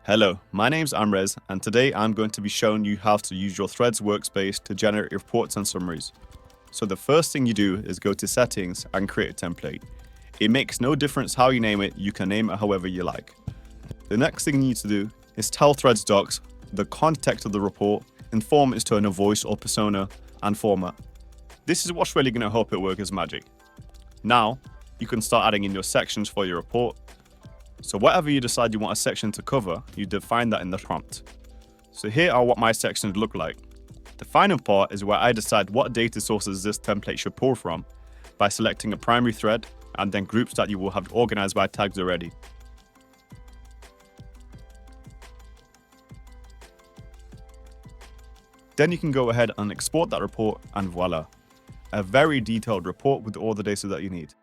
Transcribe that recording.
Hello, my name's Amrez, and today I'm going to be showing you how to use your Threads workspace to generate reports and summaries. So the first thing you do is go to Settings and create a template. It makes no difference how you name it, you can name it however you like. The next thing you need to do is tell ThreadsDoc the context of the report, inform it to turn a voice or persona, and format. This is what's really going to help it work as magic. Now, you can start adding in your sections for your report. So whatever you decide you want a section to cover, you define that in the prompt. So here are what my sections look like. The final part is where I decide what data sources this template should pull from by selecting a primary thread and then groups that you will have organized by tags already. Then you can go ahead and export that report and voila, a very detailed report with all the data that you need.